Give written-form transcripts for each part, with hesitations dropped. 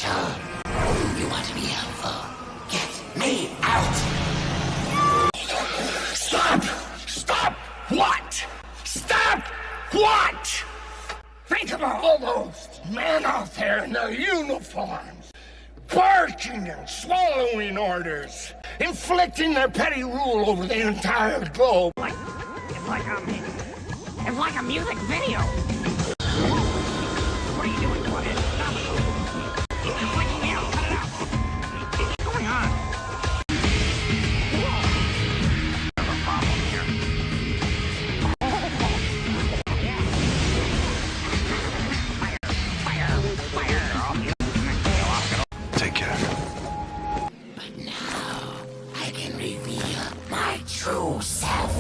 Marshall. You want to be helpful? Get me out! Stop! Stop! What? Stop! What? Think of all those men out there in their uniforms, barking and swallowing orders, inflicting their petty rule over the entire globe. It's like a music video. What are you doing to it? Stop it. It's freaking me out. Cut it out. What's going on? I have a problem here. Take care. But now I can reveal my true self.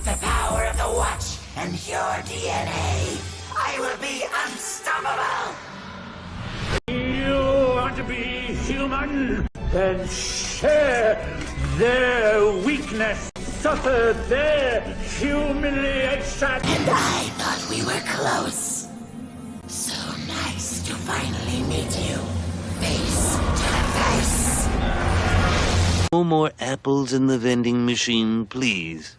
The power of the Watch and your DNA. I will be unstoppable. You want to be human? Then share their weakness. Suffer their humiliation. And I thought we were close. So nice to finally meet you. Face to face. No more apples in the vending machine, please.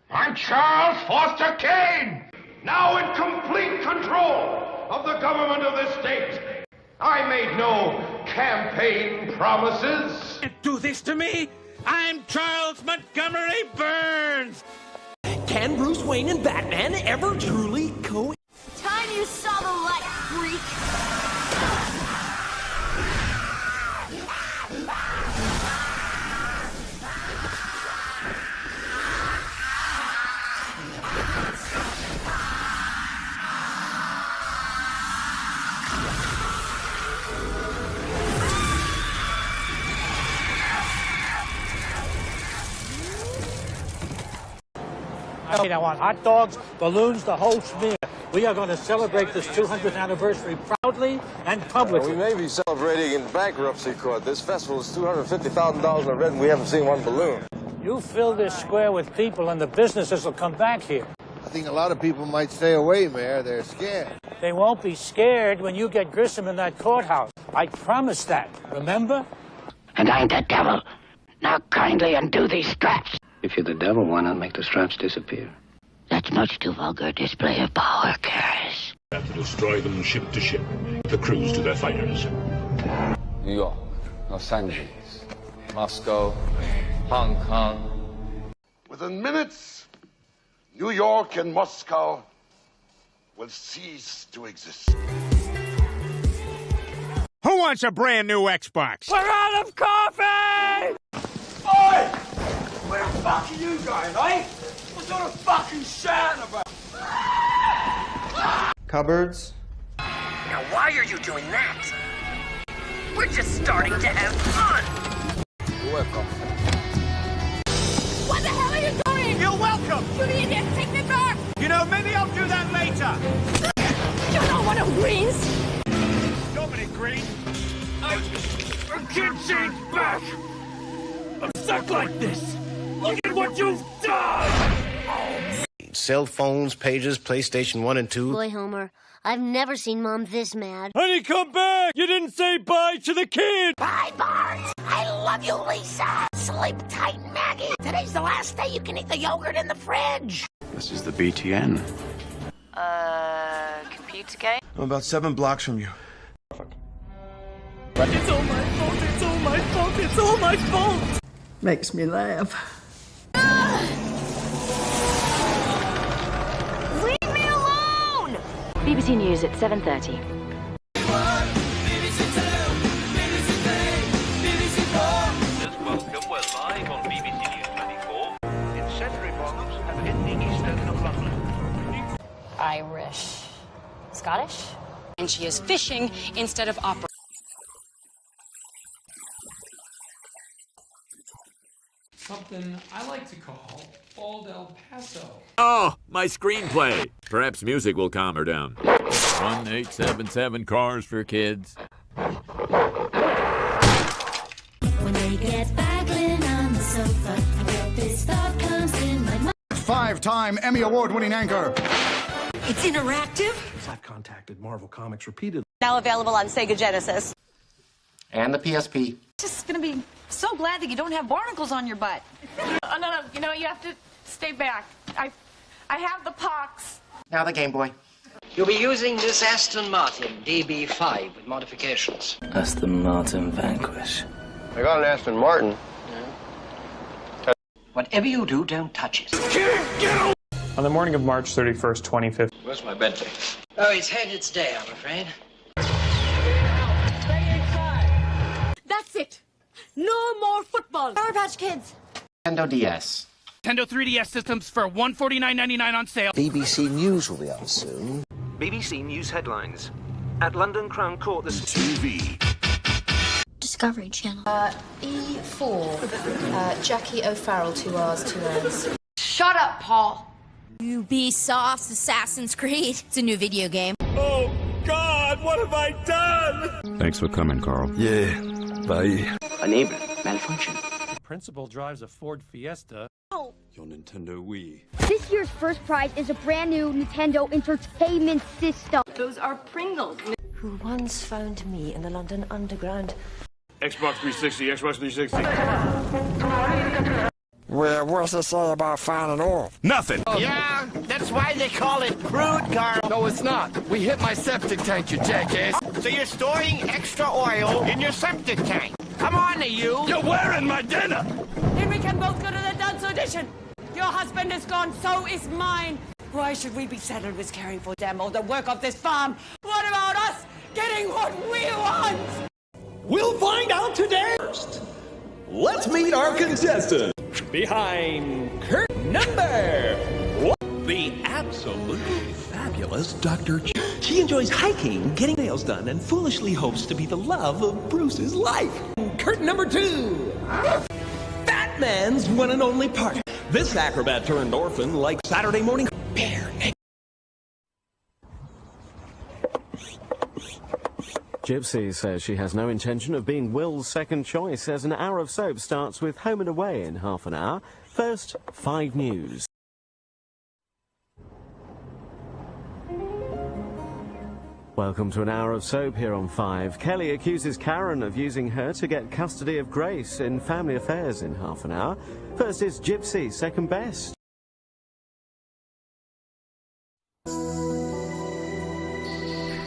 I'm Charles Foster Kane, now in complete control of the government of this state. I made no campaign promises. Can't do this to me. I'm Charles Montgomery Burns. Can Bruce Wayne and Batman ever truly Time you saw the light, freak! I want hot dogs, balloons, the whole schmear. We are going to celebrate this 200th anniversary proudly and publicly. We may be celebrating in bankruptcy court. This festival is $250,000 in the red, and we haven't seen one balloon. You fill this square with people and the businesses will come back here. I think a lot of people might stay away, Mayor. They're scared. They won't be scared when you get Grissom in that courthouse. I promise that, remember? And I'm the devil. Now kindly undo these straps. If you're the devil, why not make the straps disappear? That's much too vulgar display of power, Karis. Have to destroy them ship to ship. The crews to their fighters. New York, Los Angeles, Moscow, Hong Kong. Within minutes, New York and Moscow will cease to exist. Who wants a brand new Xbox? We're out of coffee! Oi! Where the fuck are you going, eh? What's all the fucking shouting about? Cupboards? Now why are you doing that? We're just starting to have fun! You're welcome. What the hell are you doing? You're welcome! You idiot, take me back! You know, maybe I'll do that later! You know what a greens? Dominic Green. I can't change back! I'm stuck like this! Look at what you've done! Cell phones, pages, PlayStation 1 and 2. Boy, Homer, I've never seen Mom this mad. Honey, come back! You didn't say bye to the kid! Bye, Bart. I love you, Lisa. Sleep tight, Maggie. Today's the last day you can eat the yogurt in the fridge. This is the BTN. Computer game? I'm about 7 blocks from you. It's all my fault, it's all my fault, it's all my fault! Makes me laugh. Leave me alone! BBC News at 7:30. Welcome, we're live on BBC News 24. In Sentry Bottoms and in the east end of London. Irish. Scottish? And she is fishing instead of opera. Something I like to call Old El Paso. Oh, my screenplay. Perhaps music will calm her down. 1877 Cars for Kids. When they get baggling on the sofa, I get this thought comes in my mind. 5 Five-time Emmy Award-winning anchor. It's interactive. I've contacted Marvel Comics repeatedly. Now available on Sega Genesis. And the PSP. Just gonna be so glad that you don't have barnacles on your butt. Oh, no, you know, you have to stay back. I have the pox. Now the Game Boy. You'll be using this Aston Martin DB5 with modifications. Aston Martin Vanquish. I got an Aston Martin. Whatever you do, don't touch it. On the morning of March 31st, 2015. Where's my Bentley? Oh, it's had its day, I'm afraid. That's it. No more football. Power Patch Kids. Nintendo DS. Nintendo 3DS systems for $149.99 on sale. BBC News will be on soon. BBC News headlines. At London Crown Court, the TV. Discovery Channel. E4. Jackie O'Farrell, 2 R's, 2 N's. Shut up, Paul. Ubisoft's Assassin's Creed. It's a new video game. Oh, God, what have I done? Thanks for coming, Carl. Yeah, bye. Enable malfunction. Principal drives a Ford Fiesta. Oh. Your Nintendo Wii. This year's first prize is a brand new Nintendo Entertainment System. Those are Pringles. Who once found me in the London Underground. Xbox 360, Xbox 360. Well, what's it say about finding oil? Nothing. Yeah, that's why they call it crude, Carl. No, it's not. We hit my septic tank, you jackass. So you're storing extra oil in your septic tank. Come on, you. You're wearing my dinner. Then we can both go to the dance audition. Your husband is gone, so is mine. Why should we be saddled with caring for them or the work of this farm? What about us getting what we want? We'll find out today. First, let's meet our contestant. Behind curtain number one, the absolutely fabulous Dr. Ch. She enjoys hiking, getting nails done, and foolishly hopes to be the love of Bruce's life. Curtain number 2, Fat Man's one and only partner. This acrobat turned orphan like Saturday morning bare naked. Gypsy says she has no intention of being Will's second choice as an hour of soap starts with Home and Away in half an hour. First, 5 News. Welcome to an hour of soap here on 5. Kelly accuses Karen of using her to get custody of Grace in Family Affairs in half an hour. First is Gypsy, second best.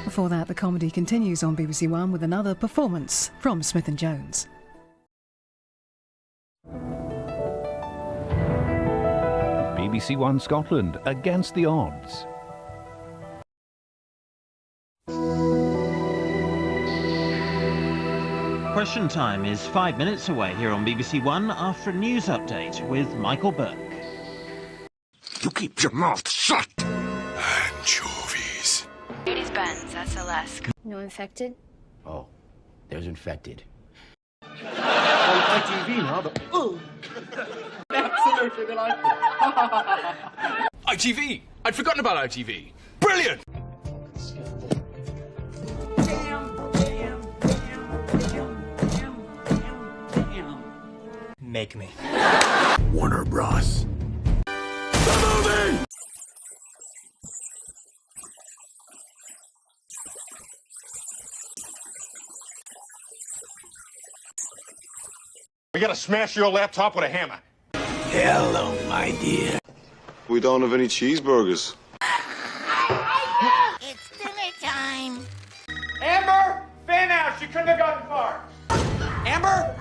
Before that, the comedy continues on BBC One with another performance from Smith & Jones. BBC One Scotland, Against the Odds. Question time is 5 minutes away here on BBC One after a news update with Michael Burke. You keep your mouth shut! Anchovies. Mercedes-Benz SLS. No infected? Oh, there's infected. On ITV now, but absolutely delightful. ITV! I'd forgotten about ITV. Brilliant! Make me. Warner Bros. The movie! We gotta smash your laptop with a hammer. Hello, my dear. We don't have any cheeseburgers. It's dinner time. Amber, fan out. She couldn't have gotten far. Amber?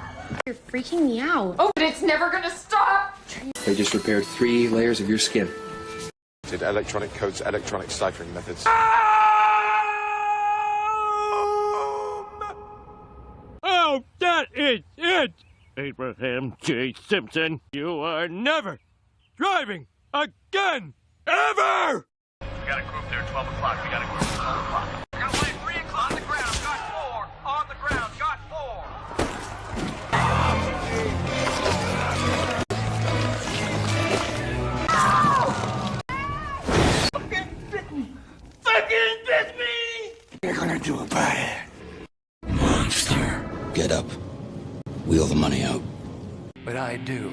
You're freaking me out. Oh, but it's never gonna stop. They just repaired 3 layers of your skin. Did electronic codes, electronic ciphering methods. Oh, that is it! Abraham J. Simpson, you are never driving again, ever! We got a group there at 12 o'clock. We got a group at 12 o'clock. Got one at 3 o'clock. On the ground, got 4. On the ground, got 4. Fucking bit me! You're gonna do about it. Monster. Get up. Wheel the money out. But I do.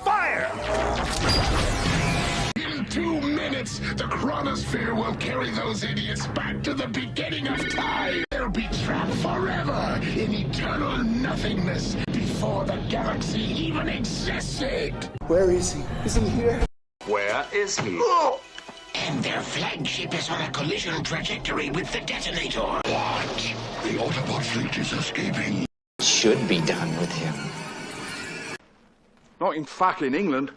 Fire! 2 minutes, the chronosphere will carry those idiots back to the beginning of time. They'll be trapped forever in eternal nothingness before the galaxy even existed. Where is he? Is he here? Where is he? Oh! And their flagship is on a collision trajectory with the detonator. What? The Autobot fleet is escaping. Should be done with him. Not in fucking England.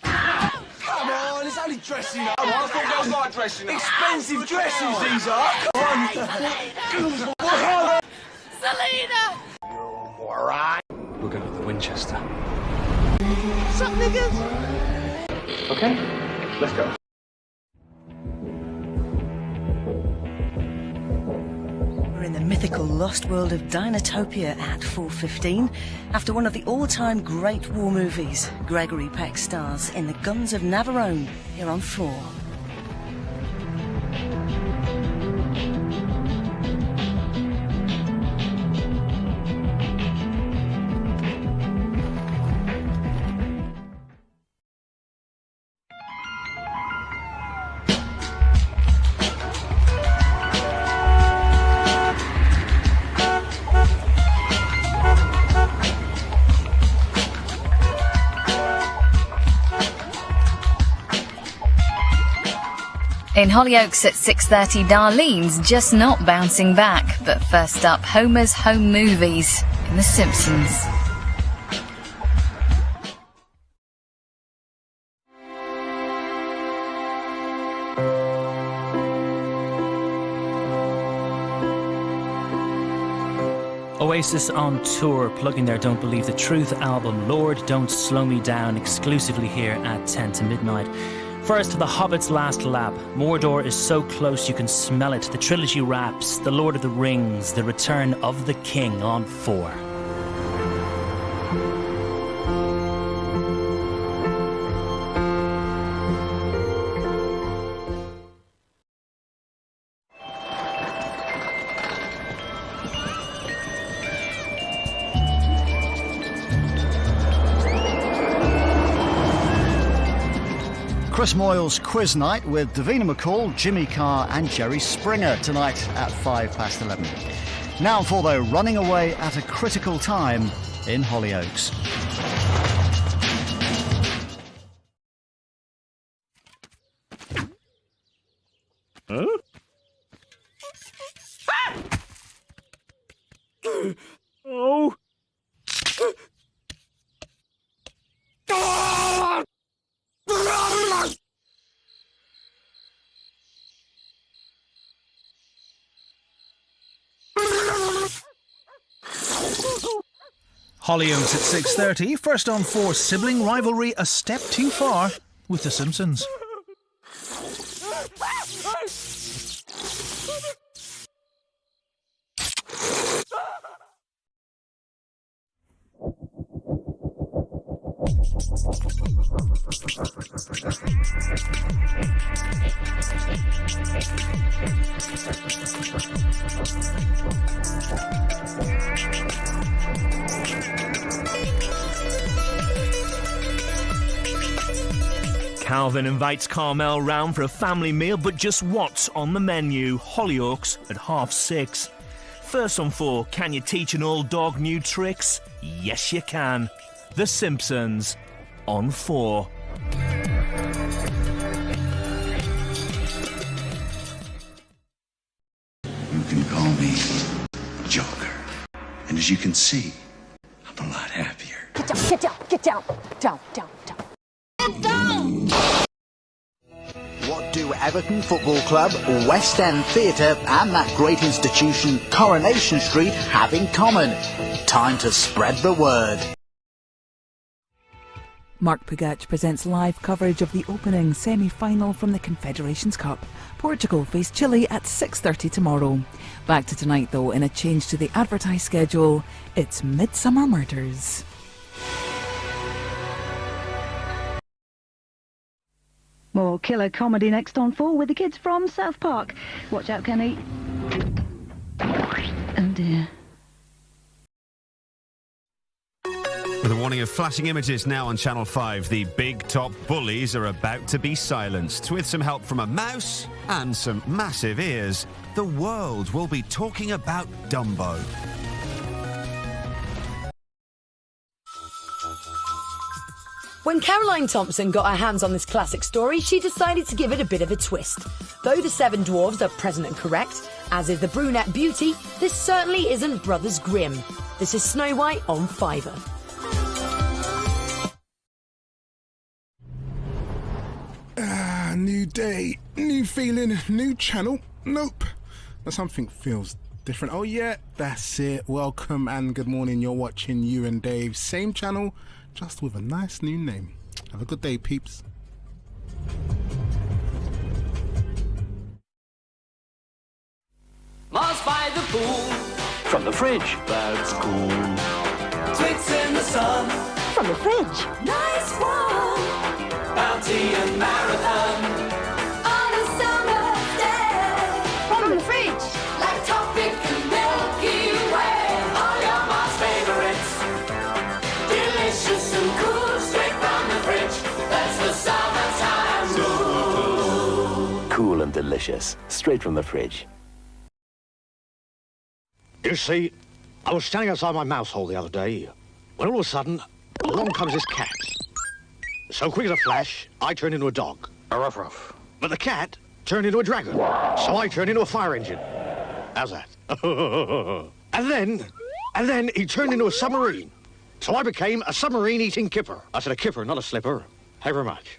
Come on, it's only dressing up. I thought girls like dressing up. Expensive dresses these are. Come on. Selena! You moron. We're going to the Winchester. What's up, niggas? Okay, let's go. We're in the mythical lost world of Dinotopia at 4:15 after one of the all-time great war movies. Gregory Peck stars in The Guns of Navarone here on 4. In Hollyoaks at 6:30, Darlene's just not bouncing back. But first up, Homer's home movies in The Simpsons. Oasis on tour, plugging their Don't Believe the Truth album, Lord Don't Slow Me Down, exclusively here at 10 to midnight. First, The Hobbit's Last Lap. Mordor is so close you can smell it. The trilogy wraps, The Lord of the Rings, The Return of the King on 4. Chris Moyle's Quiz Night with Davina McCall, Jimmy Carr and Jerry Springer tonight at 11:05. Now for though, running away at a critical time in Hollyoaks. Huh? Oh! Hollyoaks at 6:30. First on 4, sibling rivalry a step too far with The Simpsons. Calvin invites Carmel round for a family meal, but just what's on the menu? Hollyoaks at 6:30. First on 4, can you teach an old dog new tricks? Yes, you can. The Simpsons on 4. You can call me Joker. And as you can see, I'm a lot happier. Get down, get down, get down, down, down, down. Get down! What do Everton Football Club, West End Theatre and that great institution Coronation Street have in common? Time to spread the word. Mark Pugac presents live coverage of the opening semi-final from the Confederations Cup. Portugal face Chile at 6:30 tomorrow. Back to tonight though, in a change to the advertised schedule, it's Midsummer Murders. More killer comedy next on 4 with the kids from South Park. Watch out, Kenny. Oh dear. With a warning of flashing images now on Channel 5, the big top bullies are about to be silenced. With some help from a mouse and some massive ears, the world will be talking about Dumbo. When Caroline Thompson got her hands on this classic story, she decided to give it a bit of a twist. Though the 7 dwarves are present and correct, as is the brunette beauty, this certainly isn't Brothers Grimm. This is Snow White on Fiver. New day, new feeling, new channel. Nope. But something feels different. Oh yeah, that's it. Welcome and good morning. You're watching You and Dave. Same channel, just with a nice new name. Have a good day, peeps. Mars by the pool. From the fridge. That's cool. Twits in the sun. From the fridge. Nice one. Bounty and marathon. On a summer day. From the fridge. Like Topic and Milky Way. All your Mars favorites. Delicious and cool. Straight from the fridge. That's the summertime rule. Cool and delicious. Straight from the fridge. You see, I was standing outside my mouse hole the other day, when all of a sudden, along comes this cat. So quick as a flash, I turned into a dog. A ruff ruff. But the cat turned into a dragon. So I turned into a fire engine. How's that? and then he turned into a submarine. So I became a submarine-eating kipper. I said a kipper, not a slipper. Thank you very much.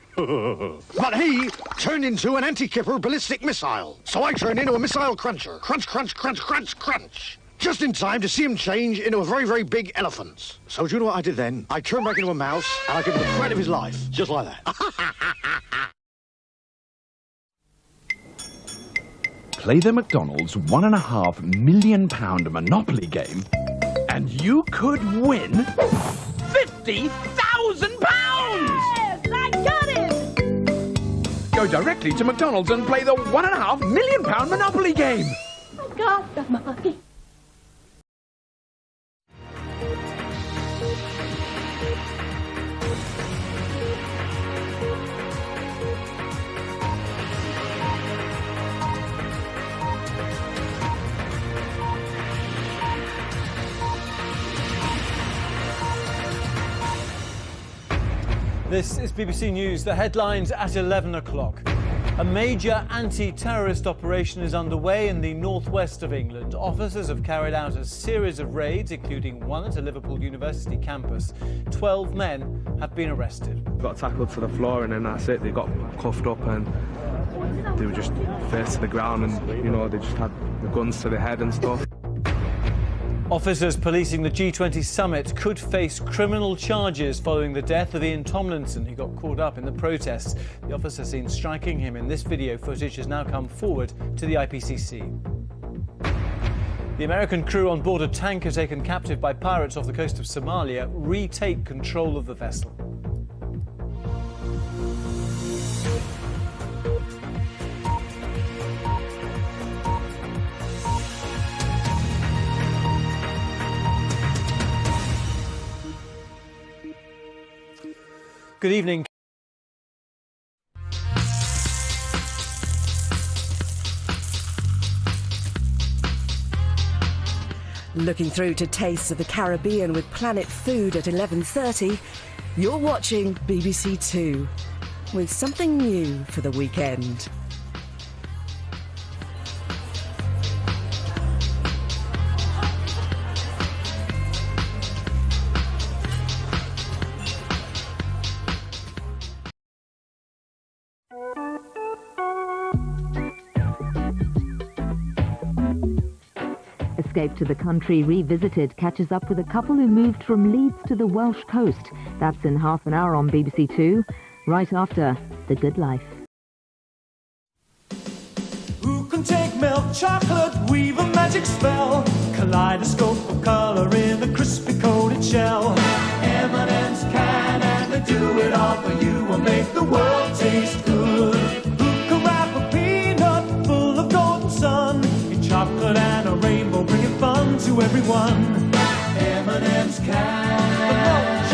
But he turned into an anti-kipper ballistic missile. So I turned into a missile cruncher. Crunch, crunch, crunch, crunch, crunch. Just in time to see him change into a very, very big elephant. So do you know what I did then? I turned back into a mouse, and I gave him the fright of his life. Just like that. Play the McDonald's £1.5 million Monopoly game, and you could win £50,000! Yes, I got it! Go directly to McDonald's and play the £1.5 million Monopoly game. I got the money. This is BBC News, the headlines at 11 o'clock. A major anti-terrorist operation is underway in the northwest of England. Officers have carried out a series of raids, including one at a Liverpool University campus. 12 men have been arrested. Got tackled to the floor and then that's it. They got cuffed up and they were just face to the ground and, you know, they just had the guns to the head and stuff. Officers policing the G20 summit could face criminal charges following the death of Ian Tomlinson, who got caught up in the protests. The officer seen striking him in this video footage has now come forward to the IPCC. The American crew on board a tanker taken captive by pirates off the coast of Somalia retake control of the vessel. Good evening. Looking through to tastes of the Caribbean with Planet Food at 11:30, you're watching BBC Two with something new for the weekend. Escape to the Country Revisited catches up with a couple who moved from Leeds to the Welsh coast. That's in half an hour on BBC Two, right after The Good Life. Who can take milk chocolate, weave a magic spell? Kaleidoscope of colour in a crispy coated shell. M&M's can and they do it all for you and make the world taste good. Who can wrap a peanut full of golden sun in chocolate and a rainbow, bringing fun to everyone? M&M's can.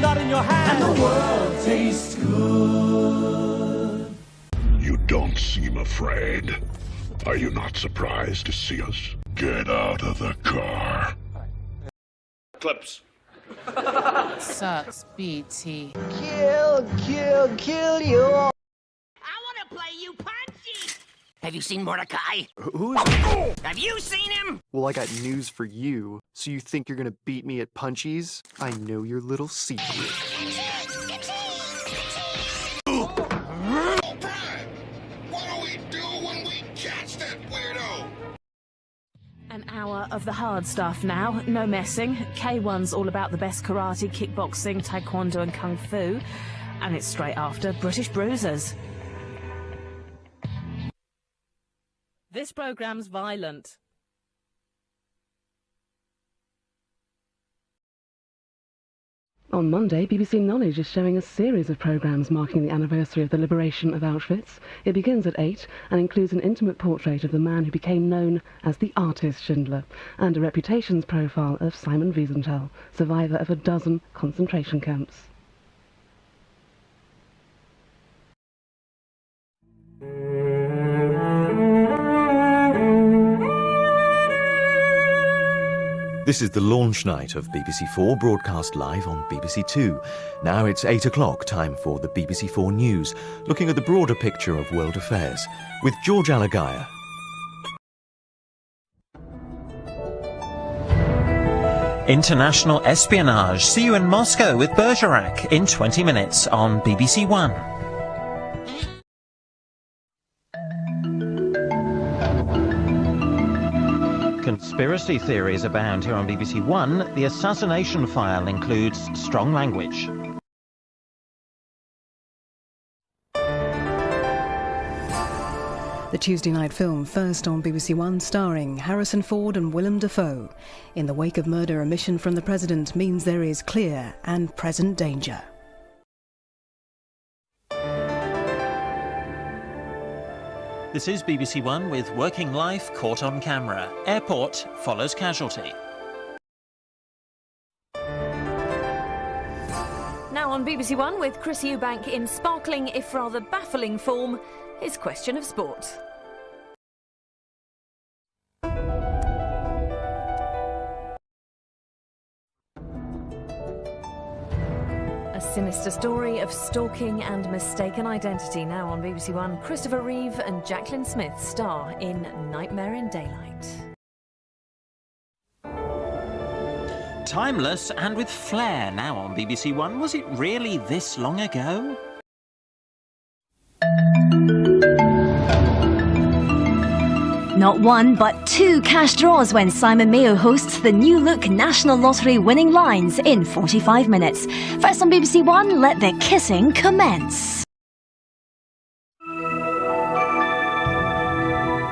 not in your hand. And the world tastes good. You don't seem afraid. Are you not surprised to see us? Get out of the car. Clips. Sucks, BT. Kill you all. I want to play you punchy. Have you seen Mordecai? Who is Have you seen him? Well, I got news for you. So you think you're gonna beat me at punchies? I know your little secret. An hour of the hard stuff now, no messing. K1's all about the best karate, kickboxing, taekwondo and kung fu. And it's straight after British Bruisers. This programme's violent. On Monday, BBC Knowledge is showing a series of programmes marking the anniversary of the liberation of Auschwitz. It begins at 8 and includes an intimate portrait of the man who became known as the artist Schindler, and a reputations profile of Simon Wiesenthal, survivor of a dozen concentration camps. This is the launch night of BBC4, broadcast live on BBC Two. Now it's 8 o'clock, time for the BBC4 News, looking at the broader picture of world affairs, with George Alagaya. International espionage. See you in Moscow with Bergerac in 20 minutes on BBC One. Conspiracy theories abound here on BBC One. The assassination file includes strong language. The Tuesday night film, first on BBC One, starring Harrison Ford and Willem Dafoe. In the wake of murder, a mission from the President means there is clear and present danger. This is BBC One with Working Life caught on camera. Airport follows casualty. Now on BBC One with Chris Eubank in sparkling, if rather baffling form, his question of sport. A sinister story of stalking and mistaken identity now on BBC One. Christopher Reeve and Jacqueline Smith star in Nightmare in Daylight. Timeless and with flair now on BBC One. Was it really this long ago? Not one, but two cash draws when Simon Mayo hosts the new look National Lottery winning lines in 45 minutes. First on BBC One, let the kissing commence.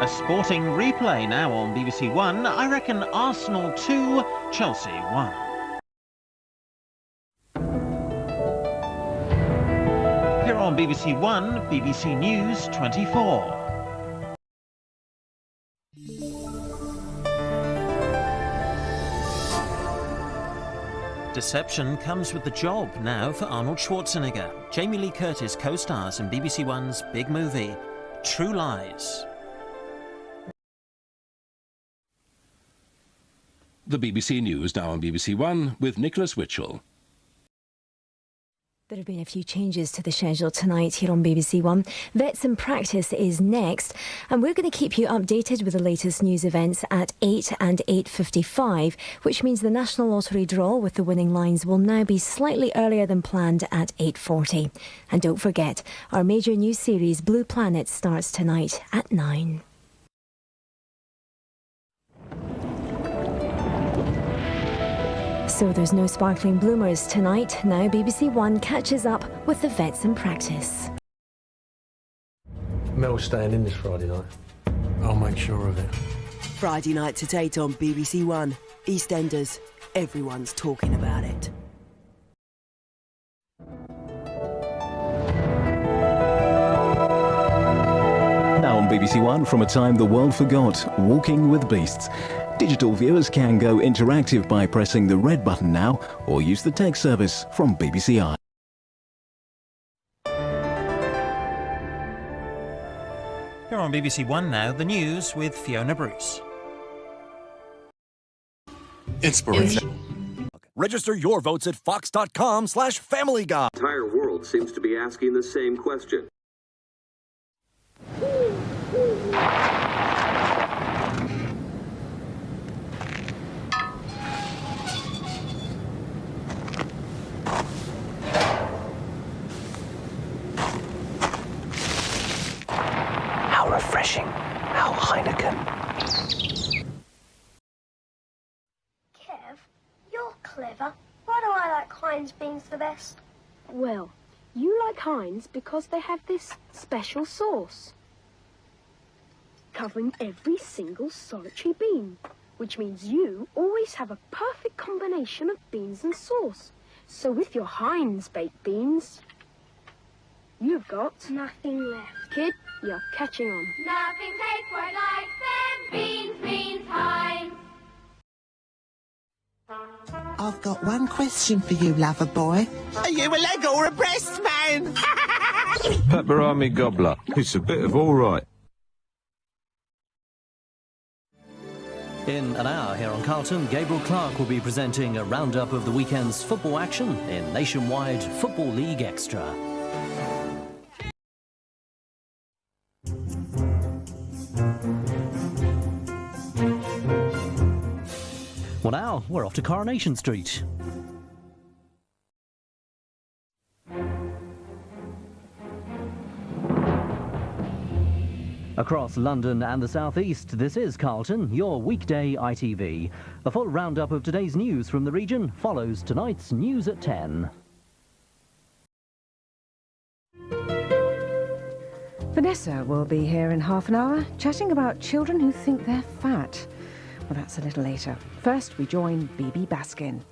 A sporting replay now on BBC One. I reckon Arsenal 2, Chelsea 1. Here on BBC One, BBC News 24. Deception comes with the job now for Arnold Schwarzenegger. Jamie Lee Curtis co-stars in BBC One's big movie, True Lies. The BBC News now on BBC One with Nicholas Witchell. There have been a few changes to the schedule tonight here on BBC One. Vets in Practice is next, and we're going to keep you updated with the latest news events at 8 and 8:55, which means the National Lottery draw with the winning lines will now be slightly earlier than planned at 8:40. And don't forget, our major news series Blue Planet starts tonight at 9. So there's no sparkling bloomers tonight. Now BBC One catches up with the Vets in Practice. Mel's staying in this Friday night. I'll make sure of it. Friday nights at 8 on BBC One. EastEnders. Everyone's talking about it. Now on BBC One from a time the world forgot, Walking with Beasts. Digital viewers can go interactive by pressing the red button now or use the text service from BBC I. Here on BBC One now, the news with Fiona Bruce. Inspiration. Register your votes at fox.com/familyguy. The entire world seems to be asking the same question. How refreshing. How Heineken. Kev, you're clever. Why do I like Heinz beans the best? Well, you like Heinz because they have this special sauce, covering every single solitary bean, which means you always have a perfect combination of beans and sauce. So with your Heinz baked beans, you've got nothing left. Kid, you're catching on. Nothing tastes quite like them. Beans, beans, Heinz. I've got one question for you, lover boy. Are you a leg or a breast man? Pepperami gobbler. It's a bit of all right. In an hour here on Carlton, Gabriel Clark will be presenting a roundup of the weekend's football action in Nationwide Football League Extra. Well, now we're off to Coronation Street. Across London and the South East, this is Carlton, your weekday ITV. A full roundup of today's news from the region follows tonight's News at 10. Vanessa will be here in half an hour, chatting about children who think they're fat. Well, that's a little later. First, we join Bibi Baskin.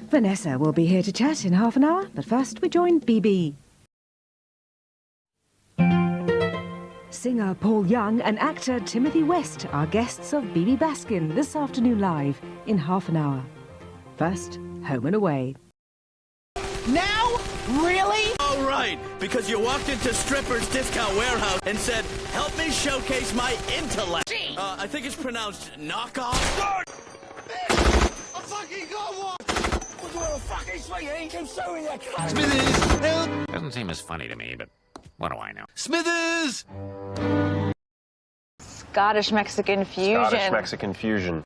Vanessa will be here to chat in half an hour, but first we join Bibi. Singer Paul Young and actor Timothy West are guests of Bibi Baskin this afternoon live in half an hour. First, Home and Away. Now? Really? Oh, right. Because you walked into Stripper's Discount Warehouse and said, help me showcase my intellect. I think it's pronounced knockoff. I fucking got one! What do you want, a fucking sweetie? Keep showing your car. Smithers, help! Doesn't seem as funny to me, but what do I know? Smithers! Scottish-Mexican fusion. Scottish-Mexican fusion.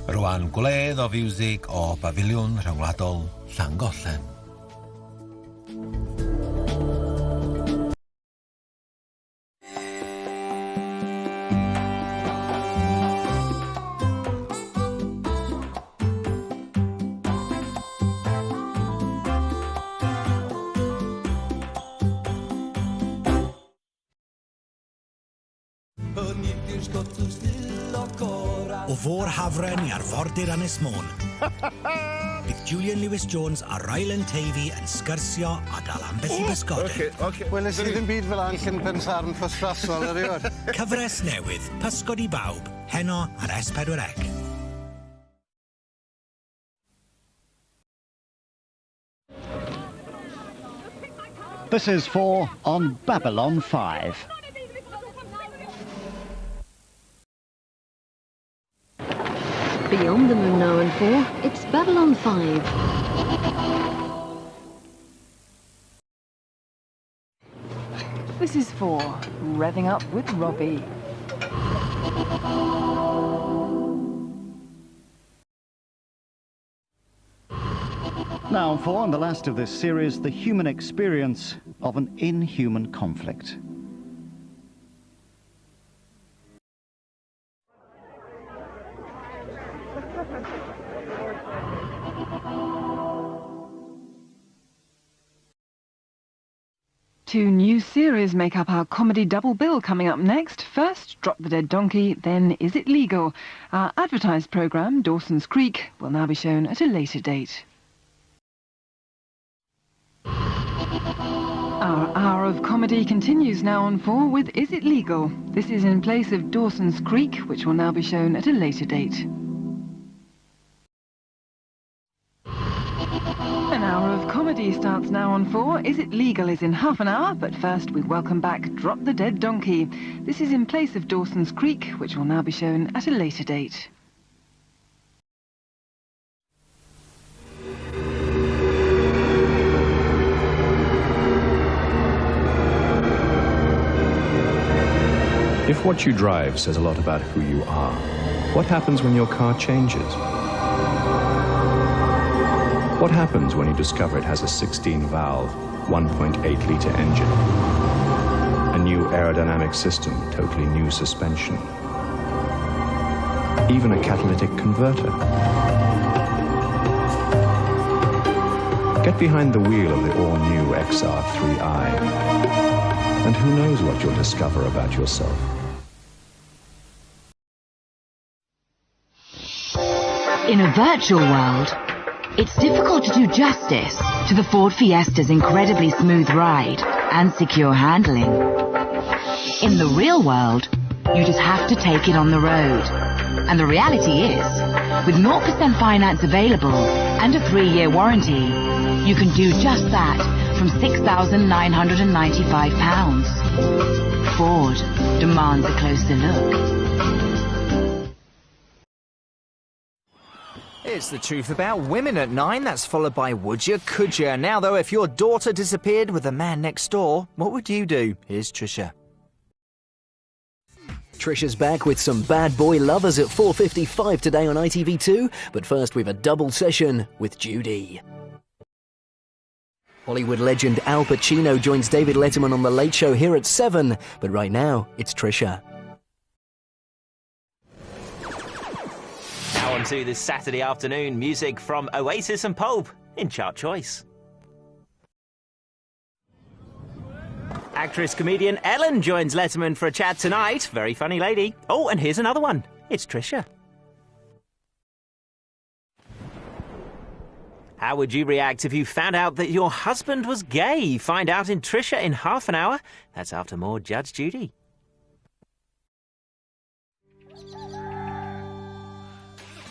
Rwan gwledd o fiwsig o Bafiliwn Rhyngwladol Llangollen. O fôr hafren i arfordir Ynys Môn. Bydd Julian Lewis-Jones a Rylan Tavy yn sgyrsio a dal ambell i bysgodau. Wel, nes i ddim byd fel Anllyn Bensarn ffosfrasol erioed. Cyfres newydd, pysgod I bawb, heno ar S4C. This is 4 on Babylon 5. Beyond the moon now and 4, it's Babylon 5. This is 4, revving up with Robbie. Now for, and the last of this series, the human experience of an inhuman conflict. Two new series make up our comedy double bill coming up next. First, Drop the Dead Donkey, then Is It Legal? Our advertised programme, Dawson's Creek, will now be shown at a later date. Our hour of comedy continues now on 4 with Is It Legal? This is in place of Dawson's Creek, which will now be shown at a later date. An hour of comedy starts now on 4. Is It Legal is in half an hour, but first we welcome back Drop the Dead Donkey. This is in place of Dawson's Creek, which will now be shown at a later date. If what you drive says a lot about who you are, what happens when your car changes? What happens when you discover it has a 16-valve, 1.8-litre engine? A new aerodynamic system, totally new suspension. Even a catalytic converter. Get behind the wheel of the all-new XR3i, and who knows what you'll discover about yourself. In a virtual world, it's difficult to do justice to the Ford Fiesta's incredibly smooth ride and secure handling. In the real world, you just have to take it on the road. And the reality is, with 0% finance available and a 3-year warranty, you can do just that from £6,995. Ford demands a closer look. It's the truth about women at 9. That's followed by Would Ya, Could Ya. Now, though, if your daughter disappeared with the man next door, what would you do? Here's Trisha. Trisha's back with some Bad Boy Lovers at 4:55 today on ITV2. But first, we've a double session with Judy. Hollywood legend Al Pacino joins David Letterman on The Late Show here at 7. But right now, it's Trisha. Now on to this Saturday afternoon, music from Oasis and Pulp in Chart Choice. Actress-comedian Ellen joins Letterman for a chat tonight. Very funny lady. Oh, and here's another one. It's Trisha. How would you react if you found out that your husband was gay? Find out in Trisha in half an hour. That's after more Judge Judy.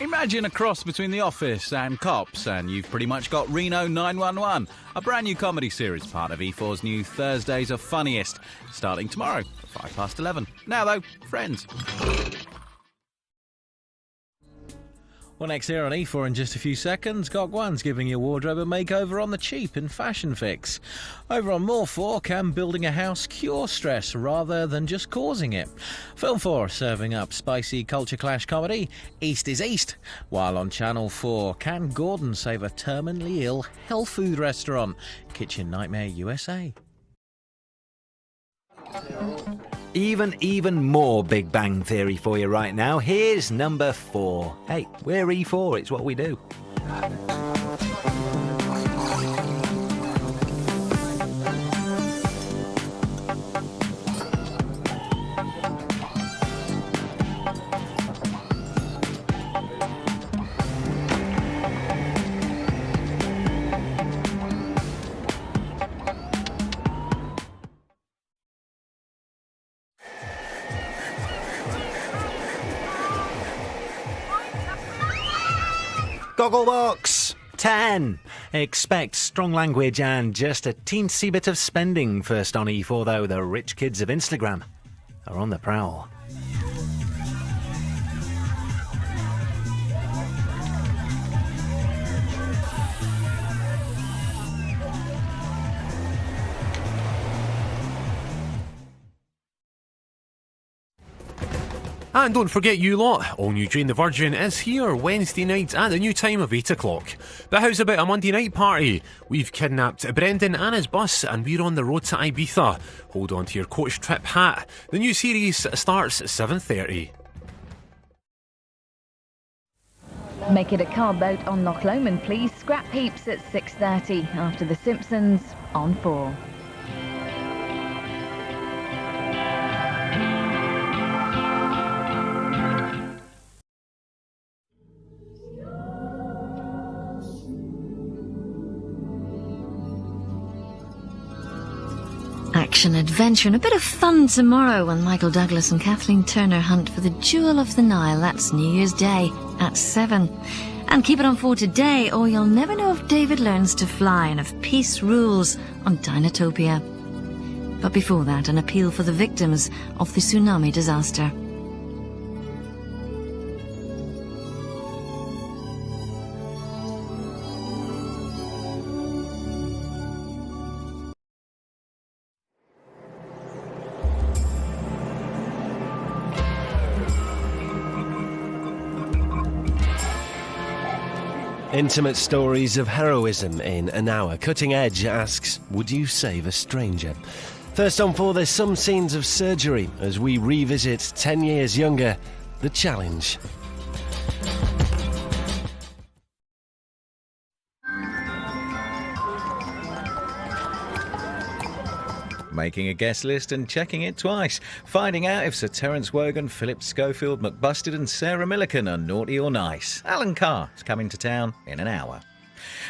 Imagine a cross between The Office and Cops, and you've pretty much got Reno 911, a brand new comedy series, part of E4's new Thursdays of Funniest, starting tomorrow at 11:05. Now, though, Friends. Well, next here on E4 in just a few seconds, GOG1's giving your wardrobe a makeover on the cheap in Fashion Fix. Over on More 4, can building a house cure stress rather than just causing it? Film 4 serving up spicy culture clash comedy, East is East. While on Channel 4, can Gordon save a terminally ill health food restaurant? Kitchen Nightmare USA. Even more Big Bang Theory for you right now. Here's number 4. Hey, we're E4, it's what we do. Gogglebox 10. Expect strong language and just a teensy bit of spending. First on E4, though, the rich kids of Instagram are on the prowl. And don't forget you lot, all new Jane the Virgin is here Wednesday night at the new time of 8 o'clock. But how's about a Monday night party? We've kidnapped Brendan and his bus and we're on the road to Ibiza. Hold on to your coach trip hat. The new series starts at 7:30. Make it a car boat on Loch Lomond, please. Scrap heaps at 6:30 after The Simpsons on 4. action, adventure and a bit of fun tomorrow when Michael Douglas and Kathleen Turner hunt for the Jewel of the Nile. That's New Year's Day at 7. And keep it on 4 today, or you'll never know if David learns to fly and if peace rules on Dinotopia. But before that, an appeal for the victims of the tsunami disaster. Intimate stories of heroism in an hour. Cutting Edge asks, would you save a stranger? First on 4, there's some scenes of surgery as we revisit 10 years younger, The Challenge. Making a guest list and checking it twice. Finding out if Sir Terence Wogan, Philip Schofield, McBusted and Sarah Millican are naughty or nice. Alan Carr is coming to town in an hour.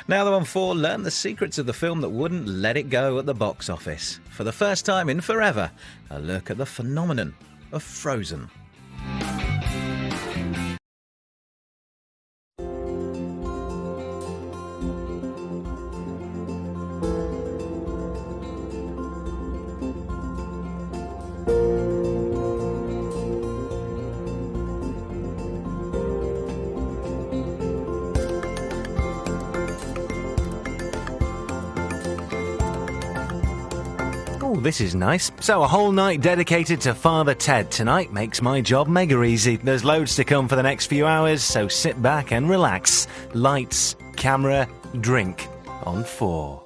Now the 1-4, learn the secrets of the film that wouldn't let it go at the box office. For the first time in forever, a look at the phenomenon of Frozen. Oh, this is nice. So a whole night dedicated to Father Ted tonight makes my job mega easy. There's loads to come for the next few hours, so sit back and relax. Lights, camera, drink on 4.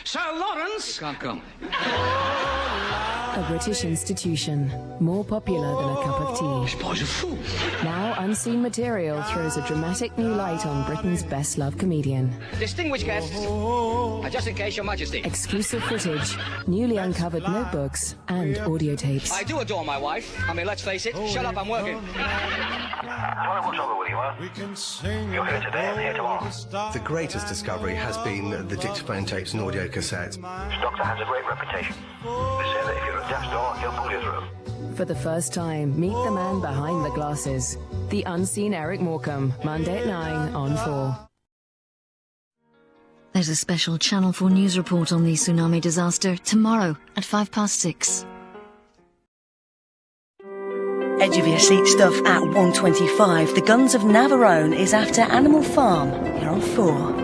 Sir Lawrence! You can't come. A British institution, more popular than a cup of tea. This boy's a fool. Now Unseen Material throws a dramatic new light on Britain's best-loved comedian. Distinguished guests, just in case, Your Majesty. Exclusive footage, newly uncovered notebooks, and audio tapes. I do adore my wife. I mean, let's face it, shut up, I'm working. You're here today and here tomorrow. The greatest discovery has been the dictaphone tapes and audio cassettes. This doctor has a great reputation. They say that if you're a deaf door, he'll pull you through. For the first time, meet the man behind the glasses. The Unseen Eric Morecambe, Monday at 9 on 4. There's a special Channel 4 news report on the tsunami disaster tomorrow at 6:05. Edge of your seat stuff at 1:25. The Guns of Navarone is after Animal Farm. Here on 4.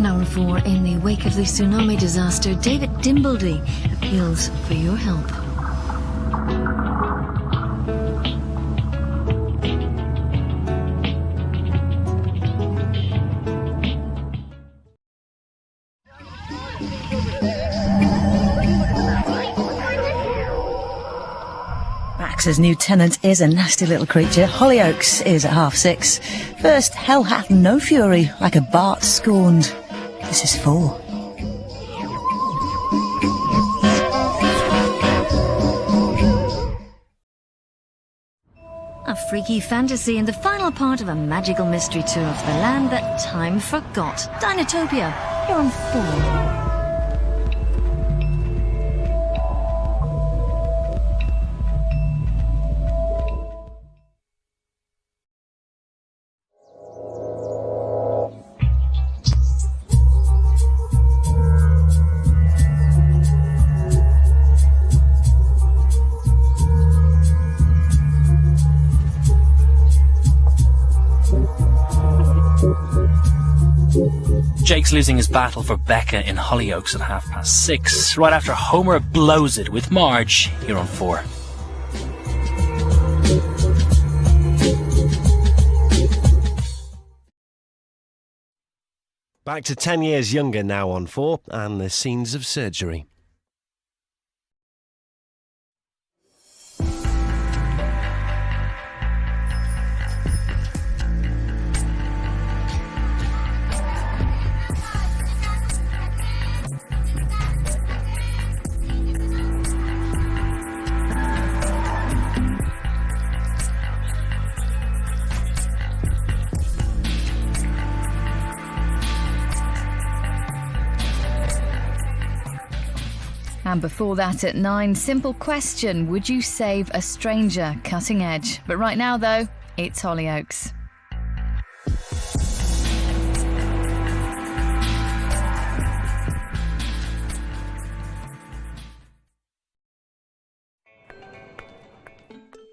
Now on 4, in the wake of the tsunami disaster, David Dimbleby appeals for your help. Max's new tenant is a nasty little creature. Hollyoaks is at 6:30. First, hell hath no fury like a Bart scorned. This is 4. A freaky fantasy and the final part of a magical mystery tour of the land that time forgot. Dinotopia, here on 4. Jake's losing his battle for Becca in Hollyoaks at 6:30, right after Homer blows it with Marge here on 4. Back to 10 years younger now on 4, and the scenes of surgery. And before that at 9, simple question, would you save a stranger? Cutting Edge. But right now, though, it's Hollyoaks.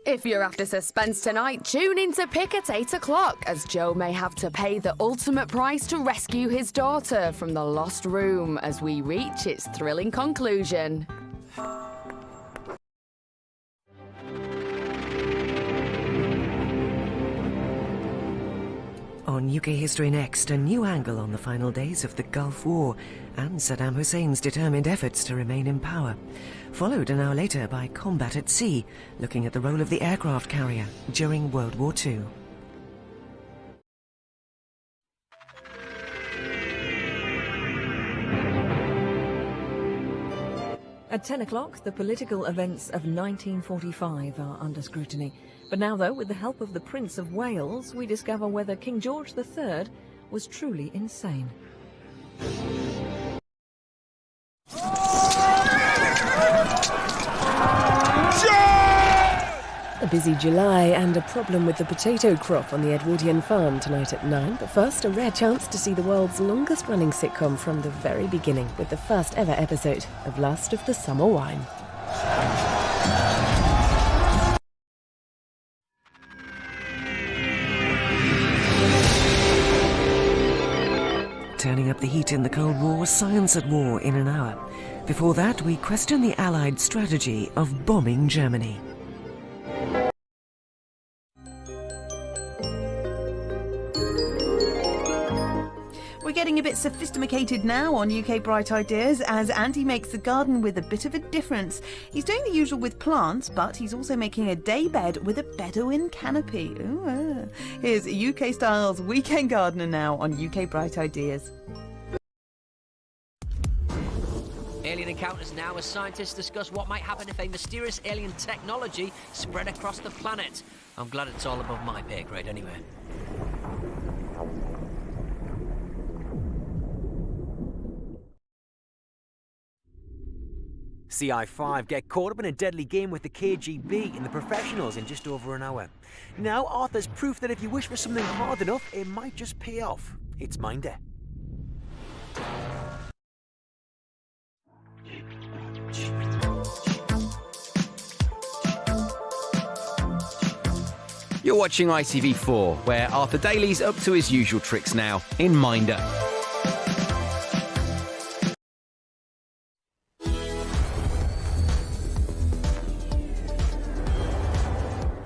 If you're after suspense tonight, tune in to Pick at 8 o'clock, as Joe may have to pay the ultimate price to rescue his daughter from the lost room as we reach its thrilling conclusion. On UK History Next, a new angle on the final days of the Gulf War and Saddam Hussein's determined efforts to remain in power. Followed an hour later by Combat at Sea, looking at the role of the aircraft carrier during World War II. At 10 o'clock, the political events of 1945 are under scrutiny. But now, though, with the help of the Prince of Wales, we discover whether King George III was truly insane. A busy July and a problem with the potato crop on the Edwardian farm tonight at 9. But first, a rare chance to see the world's longest-running sitcom from the very beginning with the first ever episode of Last of the Summer Wine. Turning up the heat in the Cold War, science at war in an hour. Before that, we question the Allied strategy of bombing Germany. We're getting a bit sophisticated now on UK Bright Ideas as Andy makes the garden with a bit of a difference. He's doing the usual with plants, but he's also making a daybed with a Bedouin canopy. Ooh, Here's UK Style's Weekend Gardener now on UK Bright Ideas. Alien Encounters now, as scientists discuss what might happen if a mysterious alien technology spread across the planet. I'm glad it's all above my pay grade anyway. CI5 get caught up in a deadly game with the KGB in The Professionals in just over an hour. Now, Arthur's proof that if you wish for something hard enough, it might just pay off. It's Minder. You're watching ITV4, where Arthur Daly's up to his usual tricks now in Minder.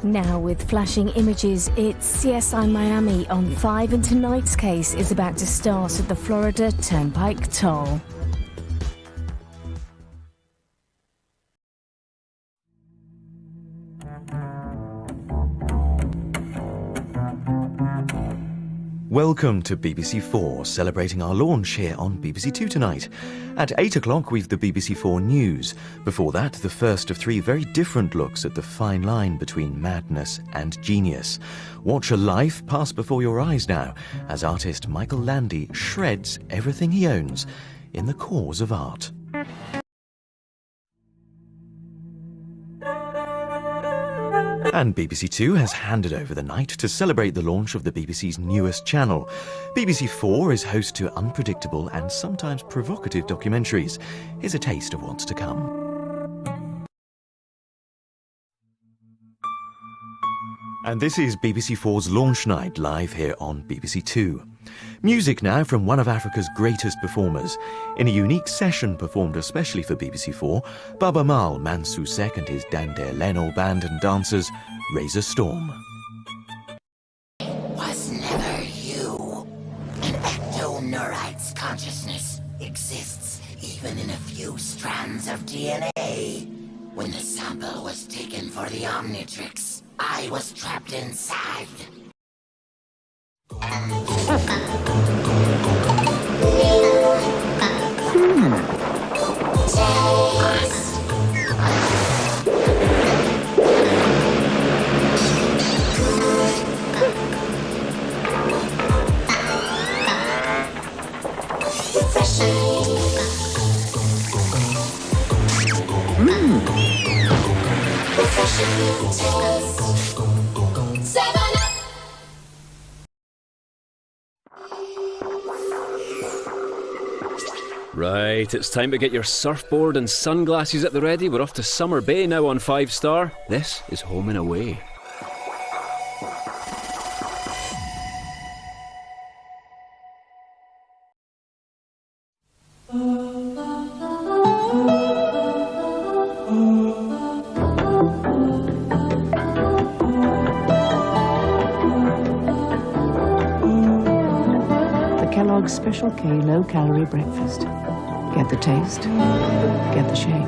Now with flashing images, it's CSI Miami on 5, and tonight's case is about to start at the Florida Turnpike Toll. Welcome to BBC4, celebrating our launch here on BBC Two tonight. At 8 o'clock, we've the BBC4 News. Before that, the first of 3 very different looks at the fine line between madness and genius. Watch a life pass before your eyes now, as artist Michael Landy shreds everything he owns in the cause of art. And BBC Two has handed over the night to celebrate the launch of the BBC's newest channel. BBC4 is host to unpredictable and sometimes provocative documentaries. Here's a taste of what's to come. And this is BBC4's launch night, live here on BBC Two. Music now from one of Africa's greatest performers. In a unique session performed especially for BBC4, Baba Mal, Mansu Sek and his Dander Leno band and dancers raise a storm. Was never you. An ecto-neurite's consciousness exists even in a few strands of DNA. When the sample was taken for the Omnitrix, I was trapped inside. Right, it's time to get your surfboard and sunglasses at the ready. We're off to Summer Bay now on 5 Star. This is Home and Away. Kellogg's Special K low-calorie breakfast. Get the taste, get the shake.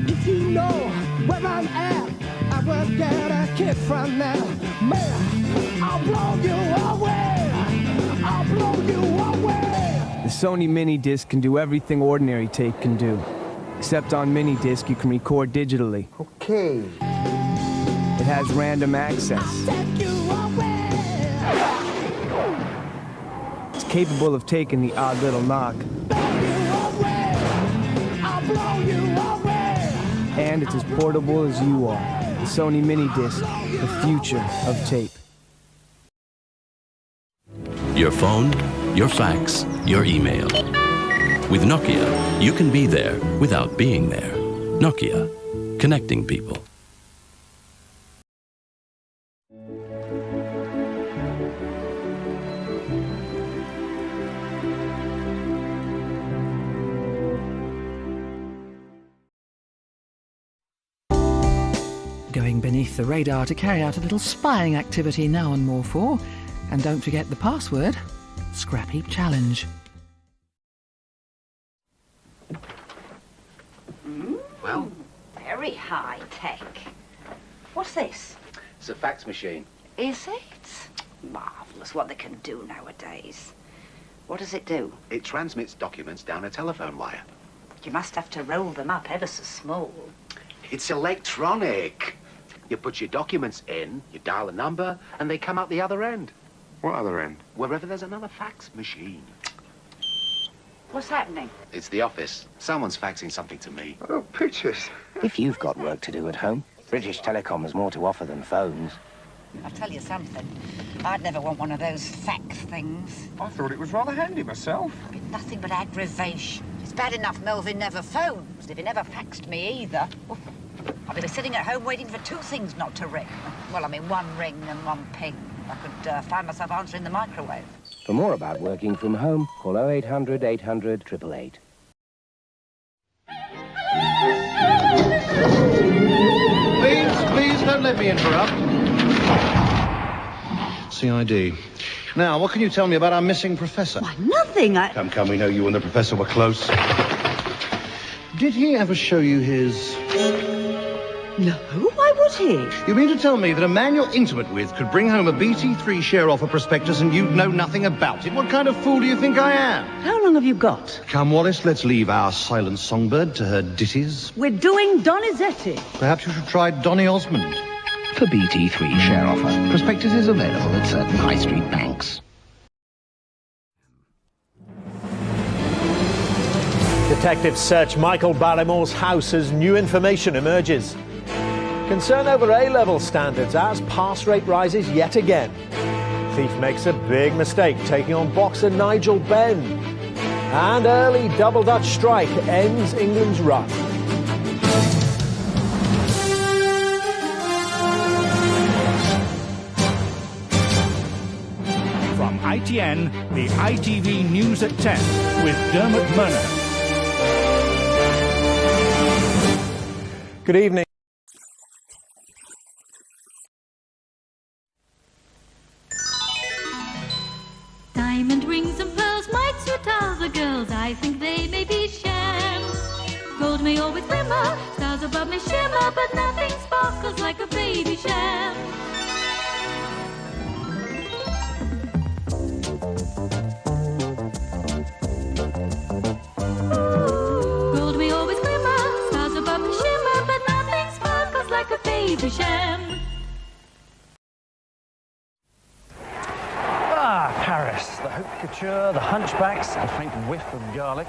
If you know where I'm at, I will get a kick from now. Man, I'll blow you away. I'll blow you away. The Sony Mini Disc can do everything ordinary tape can do. Except on Mini Disc, you can record digitally. Okay. It has random access. It's capable of taking the odd little knock. And it's as portable as you are. The Sony Mini Disc, the future of tape. Your phone, your fax, your email. With Nokia, you can be there without being there. Nokia, connecting people. Going beneath the radar to carry out a little spying activity now on More 4. And don't forget the password, Scrap Heap Challenge. Well? Very high tech. What's this? It's a fax machine. Is it? Marvellous what they can do nowadays. What does it do? It transmits documents down a telephone wire. You must have to roll them up ever so small. It's electronic. You put your documents in, you dial a number, and they come out the other end. What other end? Wherever there's another fax machine. What's happening? It's the office. Someone's faxing something to me. Oh, pictures. If you've got work to do at home, British Telecom has more to offer than phones. I'll tell you something. I'd never want one of those fax things. I thought it was rather handy myself. Nothing but aggravation. It's bad enough Melvin never phones. If he never faxed me either, I'd be sitting at home waiting for 2 things not to ring. Well, I mean, 1 ring and 1 ping. I could find myself answering the microwave. For more about working from home, call 0800 800 888. Please don't let me interrupt. CID. Now, what can you tell me about our missing professor? Why, nothing. Come, we know you and the professor were close. Did he ever show you his... No, why would he? You mean to tell me that a man you're intimate with could bring home a BT3 share offer prospectus and you'd know nothing about it? What kind of fool do you think I am? How long have you got? Come, Wallace, let's leave our silent songbird to her ditties. We're doing Donizetti. Perhaps you should try Donny Osmond. For BT3 share offer, prospectus is available at certain high street banks. Detectives search Michael Barrymore's house as new information emerges. Concern over A-level standards as pass rate rises yet again. Thief makes a big mistake taking on boxer Nigel Benn. And early double Dutch strike ends England's run. From ITN, the ITV News at 10 with Dermot Murner. Good evening. Diamond rings and pearls might suit other girls. I think they may be shams. Gold may always glimmer, stars above may shimmer, but nothing sparkles like a baby sham. Gold may always glimmer, stars above may shimmer, but nothing sparkles like a baby sham. Paris, the haute couture sure the hunchbacks a faint whiff of garlic.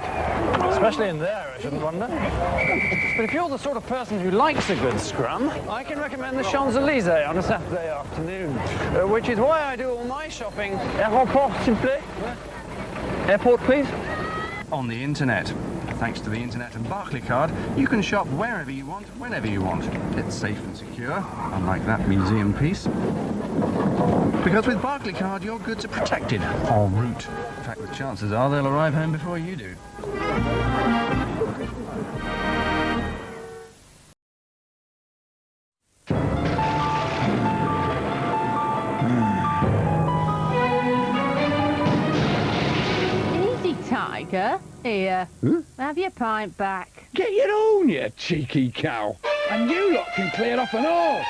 Especially in there, I shouldn't wonder. But if you're the sort of person who likes a good scrum, I can recommend the Champs-Élysées on a Saturday afternoon, which is why I do all my shopping. Aéroport, s'il vous plaît. Airport, please. On the internet. Thanks to the internet and Barclaycard, you can shop wherever you want, whenever you want. It's safe and secure, unlike that museum piece. Because with Barclaycard, your goods are protected en route. In fact, the chances are they'll arrive home before you do. Easy, Tiger. Here, have your pint back. Get your own, you cheeky cow. And you lot can clear off and all.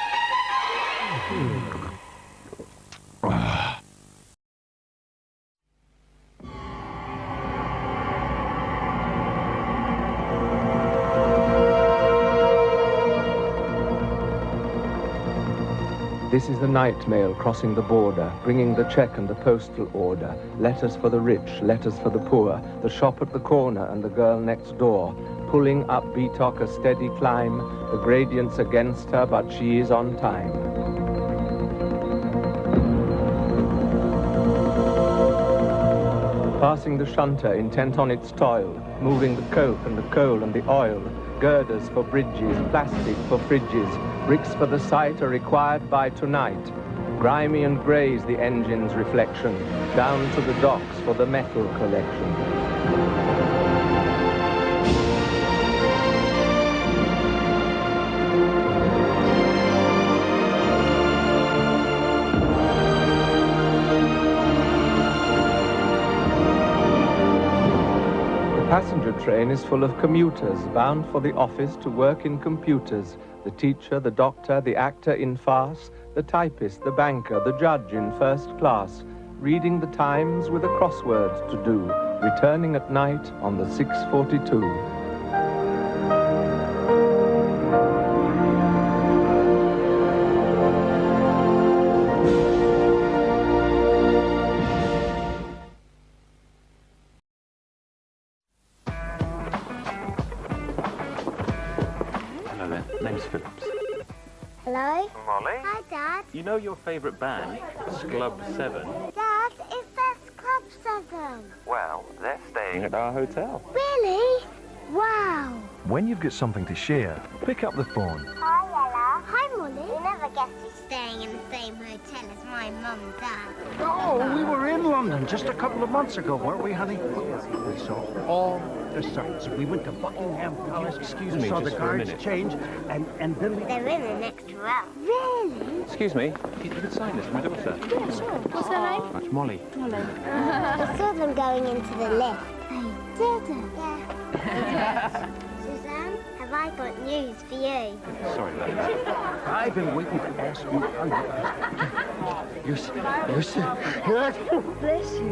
This is the night mail crossing the border, bringing the check and the postal order, letters for the rich, letters for the poor, the shop at the corner and the girl next door, pulling up Beatock a steady climb, the gradient's against her, but she is on time. Passing the shunter, intent on its toil, moving the coke and the coal and the oil, girders for bridges, plastic for fridges, bricks for the site are required by tonight. Grimy and grey's the engine's reflection, down to the docks for the metal collection. The passenger train is full of commuters bound for the office to work in computers. The teacher, the doctor, the actor in farce, the typist, the banker, the judge in first class, reading the Times with a crossword to do, returning at night on the 6:42. Hello? Molly? Hi, Dad. You know your favourite band, Sclub 7? Dad, is that Club 7? Well, they're staying at our hotel. Really? Wow. When you've got something to share, pick up the phone. Hi, Ella. Hi, Molly. You never guessed you're staying in the same hotel as my mum and Dad. Oh, we were in London just a couple of months ago, weren't we, honey? We saw all the sights. We went to Buckingham Palace. Excuse me, saw just the for a guards minute. change, and then we... They're in the next row. Really? Excuse me, if you could sign this for my daughter. Yeah, sure. What's her name? That's Molly. Molly. I saw them going into the lift. They did? Yeah. Suzanne, have I got news for you? Sorry about that. I've been waiting to ask you how you... You're sick. Bless you.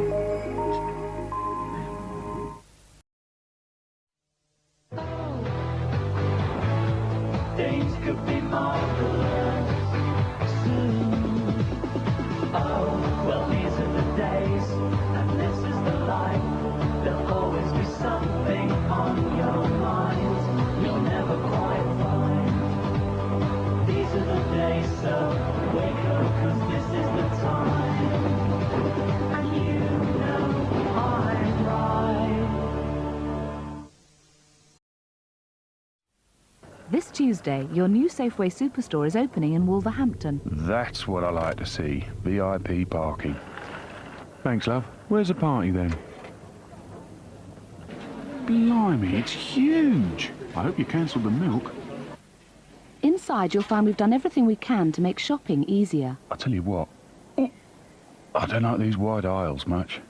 Things could be marvelous soon. Oh, well, these are the days, and this is the life. There'll always be something on your mind you'll never quite find. These are the days, so wake up, 'cause this is the time. And you know I'm right. This Tuesday, your new Safeway Superstore is opening in Wolverhampton. That's what I like to see. VIP parking. Thanks, love. Where's the party then? Blimey, it's huge. I hope you cancelled the milk. Inside, you'll find we've done everything we can to make shopping easier. I tell you what. I don't like these wide aisles much.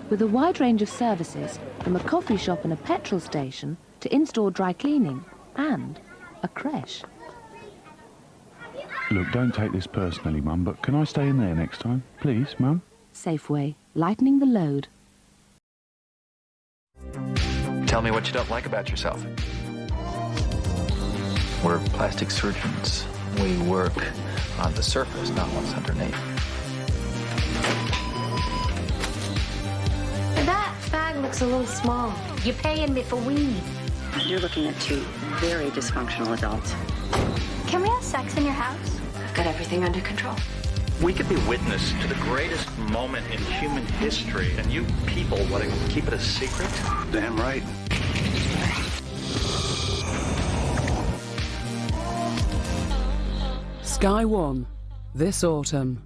With a wide range of services, from a coffee shop and a petrol station to in-store dry cleaning and a creche. Look, don't take this personally, Mum, but can I stay in there next time? Please, Mum? Safeway, lightening the load. Tell me what you don't like about yourself. We're plastic surgeons. We work on the surface, not what's underneath. looks a little small. You're paying me for weed. You're looking at two very dysfunctional adults. Can we have sex in your house? I've got everything under control. We could be witness to the greatest moment in human history, and you people want to keep it a secret? Damn right. Sky One, this autumn.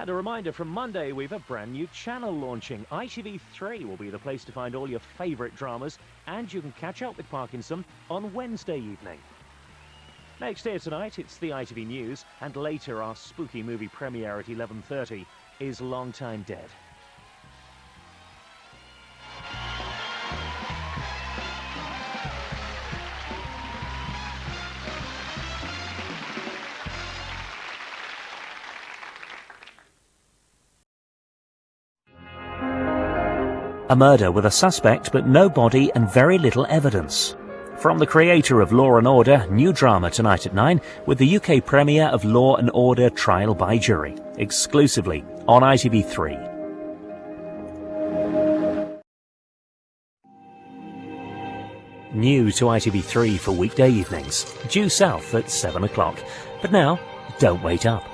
And a reminder, from Monday we've a brand new channel launching. ITV3 will be the place to find all your favourite dramas, and you can catch up with Parkinson on Wednesday evening. Next here tonight, it's the ITV News, and later our spooky movie premiere at 11:30 is Long Time Dead. A murder with a suspect but no body and very little evidence. From the creator of Law & Order, new drama tonight at 9 with the UK premiere of Law & Order Trial by Jury, exclusively on ITV3. New to ITV3 for weekday evenings, due south at 7 o'clock. But now, don't wait up.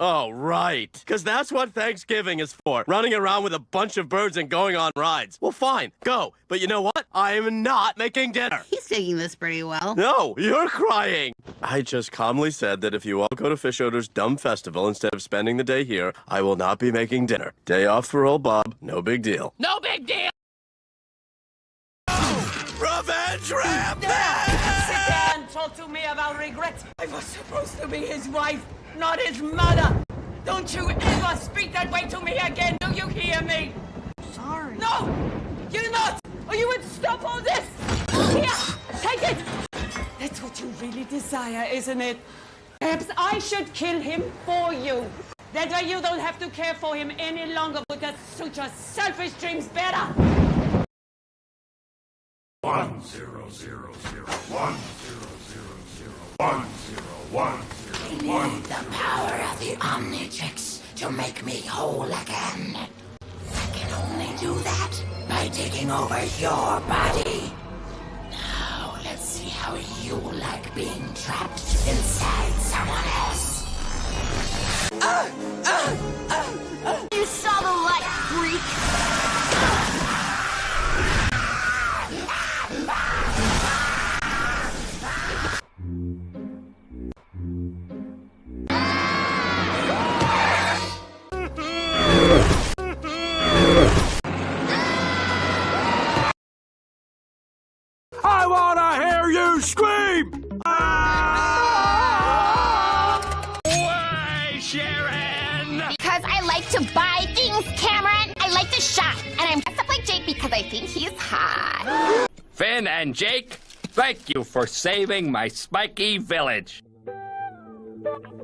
Oh, right. Because that's what Thanksgiving is for. Running around with a bunch of birds and going on rides. Well, fine. Go. But you know what? I am not making dinner. He's taking this pretty well. No, you're crying. I just calmly said that if you all go to Fish Odor's Dumb Festival instead of spending the day here, I will not be making dinner. Day off for old Bob. No big deal. No big deal! Revenge rampage! Sit there and talk to me about regret. I was supposed to be his wife, not his mother. Don't you ever speak that way to me again, do you hear me? Sorry. No! You're not! Or you would stop all this! Here, take it! That's what you really desire, isn't it? Perhaps I should kill him for you. That way you don't have to care for him any longer. Would that suit your selfish dreams better? 1 0 0 0 1 0 0 0 1 0 1 0 1. I need the power of the Omnitrix to make me whole again. I can only do that by taking over your body. Now let's see how you like being trapped inside someone else. You saw the light, freak! I wanna hear you scream! Why, Sharon? Because I like to buy things, Cameron. I like to shop. And I'm dressed up like Jake because I think he's hot. Finn and Jake, thank you for saving my spiky village.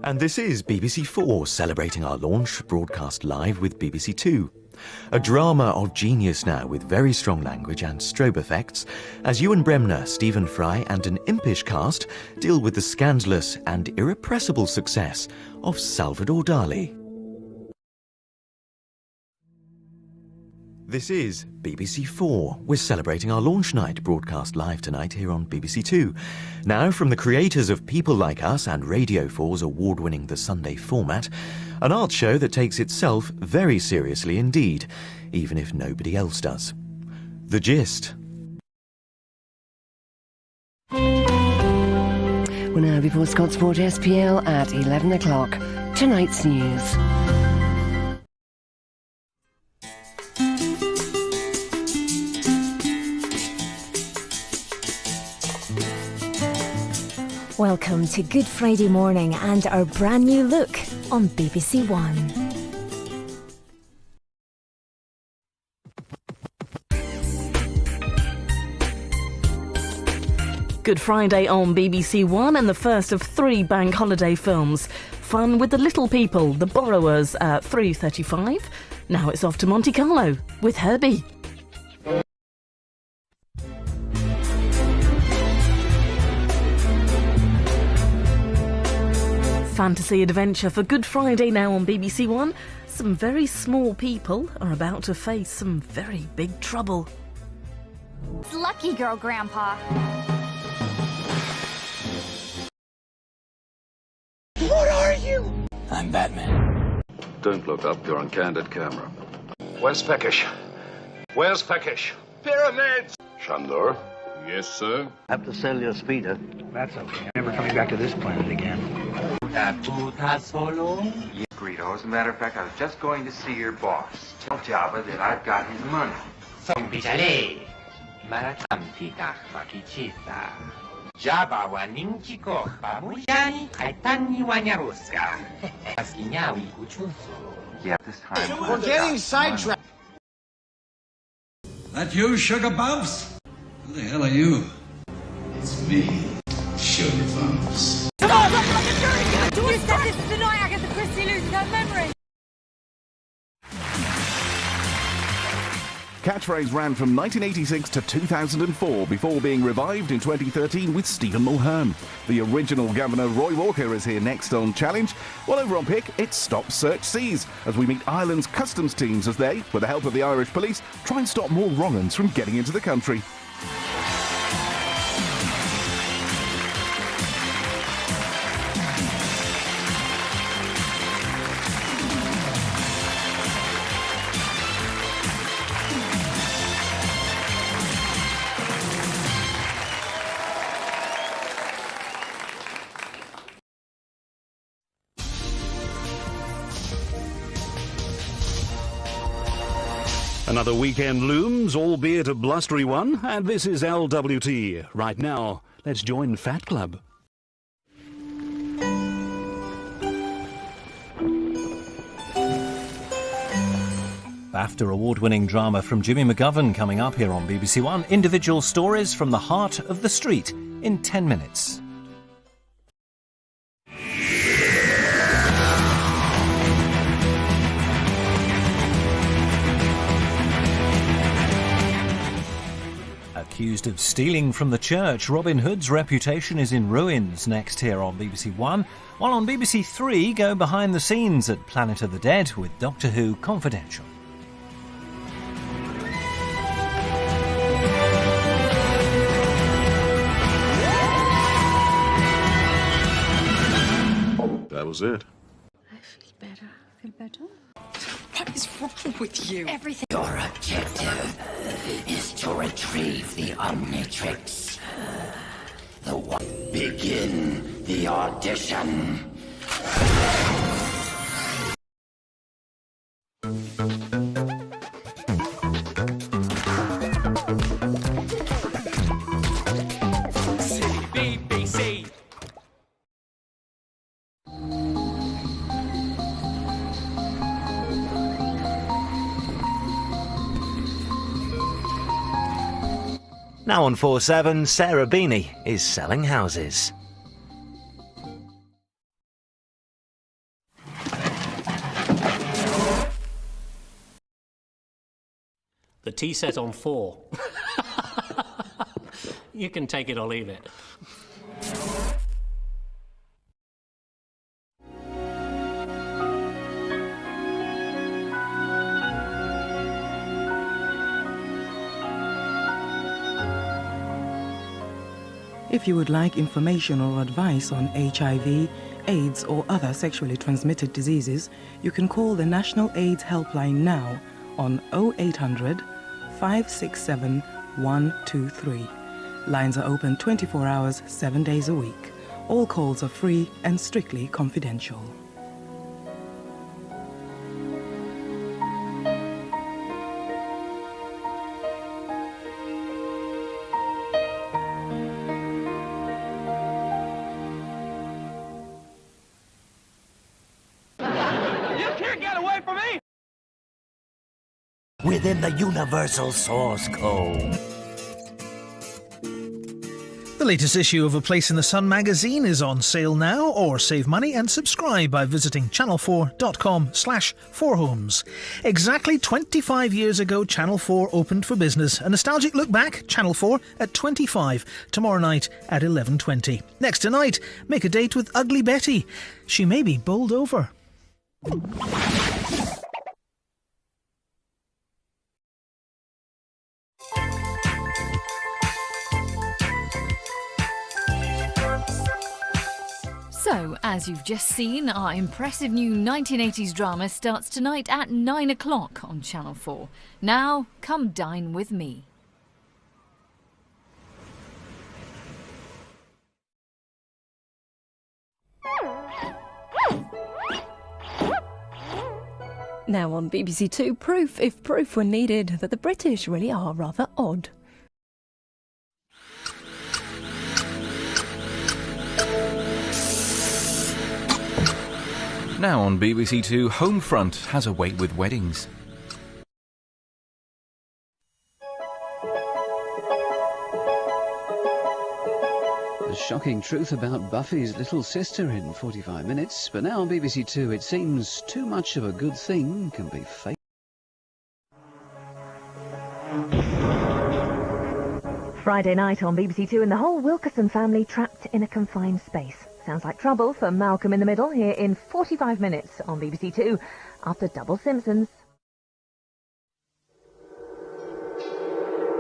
And this is BBC 4 celebrating our launch, broadcast live with BBC 2. A drama of genius now with very strong language and strobe effects, as Ewan Bremner, Stephen Fry and an impish cast deal with the scandalous and irrepressible success of Salvador Dali. This is BBC 4. We're celebrating our launch night, broadcast live tonight here on BBC 2. Now, from the creators of People Like Us and Radio 4's award-winning The Sunday Format, an art show that takes itself very seriously indeed, even if nobody else does. The Gist. We're now before Scott Sport SPL at 11 o'clock. Tonight's news. Welcome to Good Friday morning and our brand new look on BBC One. Good Friday on BBC One, and the first of 3 bank holiday films. Fun with the Little People, The Borrowers at 3:35. Now it's off to Monte Carlo with Herbie. fantasy adventure for Good Friday now on BBC One. Some very small people are about to face some very big trouble. It's Lucky Girl, Grandpa. What are you? I'm Batman. Don't look up, you're on candid camera. Where's Peckish? Where's Peckish? Pyramids! Shandor? Yes, sir? Have to sell your speeder. That's okay. I'm never coming back to this planet again. Greedo, as a matter of fact, I was just going to see your boss. Tell Jabba that I've got his money. Jabba wa ninki ko pamujani kaitani wanyaruska. Askinyao ikuchufu. Yeah, this time. We're getting sidetracked. That you, Sugar Bumps? Who the hell are you? It's me, Sugar Bumps. Come on, like a dirty! You said this is the night Agatha Christie loses her memory. Catchphrase ran from 1986 to 2004 before being revived in 2013 with Stephen Mulhern. The original Governor Roy Walker is here next on Challenge. While over on Pick, it's Stop Search Seas as we meet Ireland's customs teams as they, with the help of the Irish police, try and stop more wrong-uns from getting into the country. Another weekend looms, albeit a blustery one, and this is LWT. Right now, let's join Fat Club. BAFTA award-winning drama from Jimmy McGovern coming up here on BBC One. Individual stories from the heart of the street in 10 minutes. Accused of stealing from the church, Robin Hood's reputation is in ruins. Next here on BBC One, while on BBC Three, go behind the scenes at Planet of the Dead with Doctor Who Confidential. That was it. I feel better. Feel better? What is wrong with you? Everything. Your objective is to retrieve the Omnitrix. The one. Begin the audition. BBC. Now on 4/7, Sarah Beanie is selling houses. The tea set on 4. You can take it or leave it. If you would like information or advice on HIV, AIDS or other sexually transmitted diseases, you can call the National AIDS Helpline now on 0800 567 123. Lines are open 24 hours, 7 days a week. All calls are free and strictly confidential. Within the universal source code. The latest issue of A Place in the Sun magazine is on sale now, or save money and subscribe by visiting channel4.com/4homes. Exactly 25 years ago, Channel 4 opened for business. A nostalgic look back, Channel 4 at 25, tomorrow night at 11:20. Next tonight, make a date with Ugly Betty. She may be bowled over. So, as you've just seen, our impressive new 1980s drama starts tonight at 9 o'clock on Channel 4. Now, come dine with me. Now on BBC Two, proof, if proof were needed, that the British really are rather odd. Now on BBC Two, Homefront has a weight with weddings. The shocking truth about Buffy's little sister in 45 minutes. But now on BBC Two, it seems too much of a good thing can be fake. Friday night on BBC Two, and the whole Wilkerson family trapped in a confined space. Sounds like trouble for Malcolm in the Middle here in 45 minutes on BBC Two after Double Simpsons.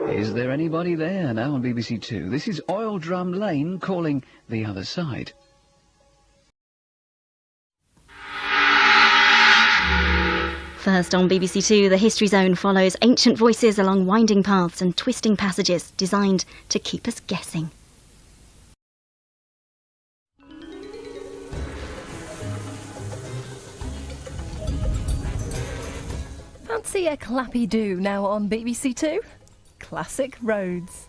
Is there anybody there now on BBC Two? This is Oil Drum Lane calling The Other Side. First on BBC Two, the History Zone follows ancient voices along winding paths and twisting passages designed to keep us guessing. Fancy a clappy do now on BBC Two? Classic Roads.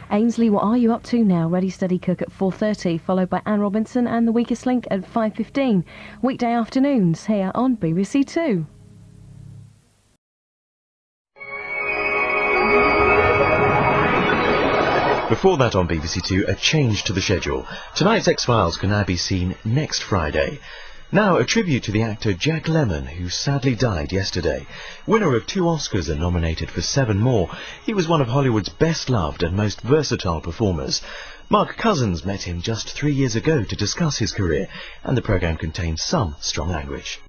Ainsley, what are you up to now? Ready, Steady, Cook at 4:30, followed by Anne Robinson and The Weakest Link at 5:15. Weekday afternoons here on BBC Two. Before that on BBC Two, a change to the schedule. Tonight's X-Files can now be seen next Friday. Now, a tribute to the actor Jack Lemmon, who sadly died yesterday. Winner of 2 Oscars and nominated for 7 more, he was one of Hollywood's best-loved and most versatile performers. Mark Cousins met him just 3 years ago to discuss his career, and the programme contains some strong language.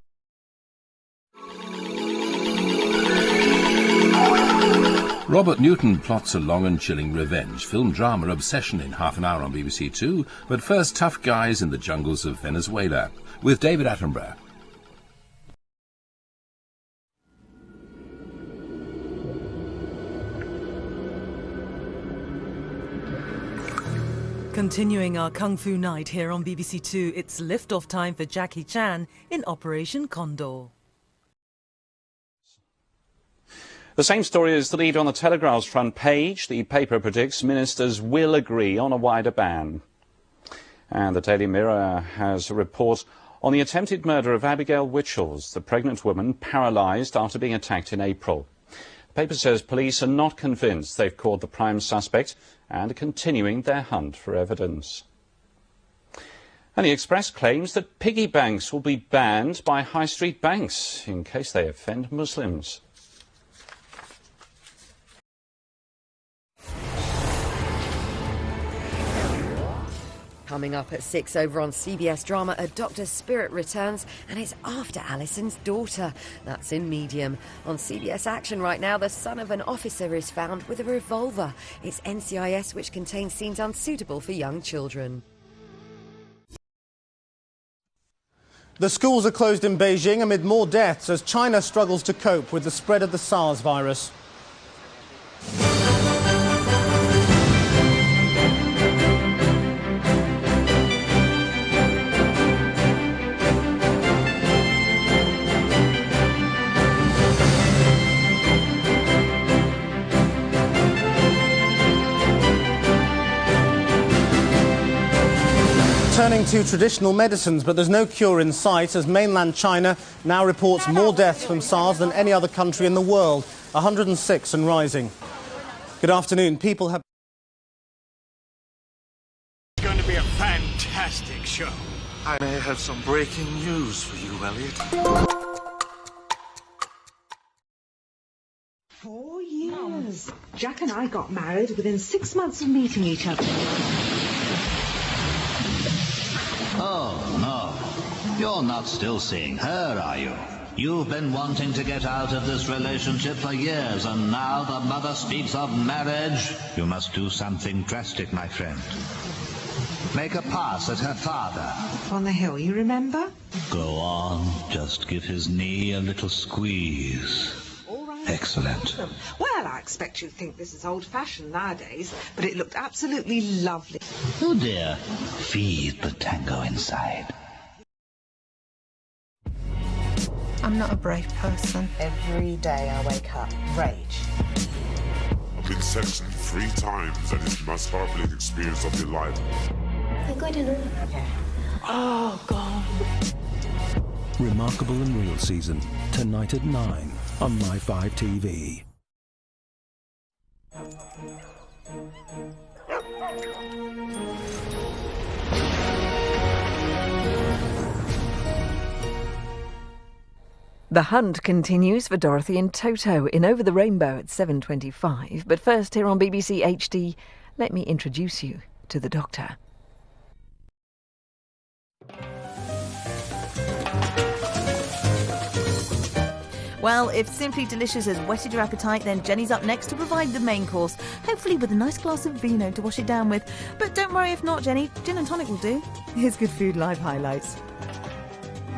Robert Newton plots a long and chilling revenge film drama obsession in half an hour on BBC Two, but first, tough guys in the jungles of Venezuela, with David Attenborough. Continuing our Kung Fu night here on BBC Two, it's lift-off time for Jackie Chan in Operation Condor. The same story is the lead on the Telegraph's front page. The paper predicts ministers will agree on a wider ban. And the Daily Mirror has a report on the attempted murder of Abigail Witchells, the pregnant woman paralysed after being attacked in April. The paper says police are not convinced they've caught the prime suspect and are continuing their hunt for evidence. And the Express claims that piggy banks will be banned by high street banks in case they offend Muslims. Coming up at 6 over on CBS Drama, A Doctor's Spirit returns, and it's after Alison's daughter. That's in Medium. On CBS Action right now, the son of an officer is found with a revolver. It's NCIS, which contains scenes unsuitable for young children. The schools are closed in Beijing amid more deaths as China struggles to cope with the spread of the SARS virus. Turning to traditional medicines, but there's no cure in sight as mainland China now reports more deaths from SARS than any other country in the world, 106 and rising. Good afternoon. People have... It's going to be a fantastic show. I may have some breaking news for you, Elliot. 4 years. Jack and I got married within 6 months of meeting each other. Oh, no. You're not still seeing her, are you? You've been wanting to get out of this relationship for years, and now the mother speaks of marriage. You must do something drastic, my friend. Make a pass at her father. On the hill, you remember? Go on. Just give his knee a little squeeze. All right. Excellent. Well, I expect you'd think this is old-fashioned nowadays, but it looked absolutely lovely. Oh, dear. Feed the tango inside. I'm not a brave person. Every day I wake up, rage. I've been sectioned 3 times and it's the most heartbreaking experience of your life. I got dinner. Yeah. Oh, God. Remarkable and Real season, tonight at 9 on My5 TV. The hunt continues for Dorothy and Toto in Over the Rainbow at 7:25. But first, here on BBC HD, let me introduce you to the Doctor. Well, if Simply Delicious has whetted your appetite, then Jenny's up next to provide the main course, hopefully with a nice glass of vino to wash it down with. But don't worry if not, Jenny, gin and tonic will do. Here's Good Food Live highlights.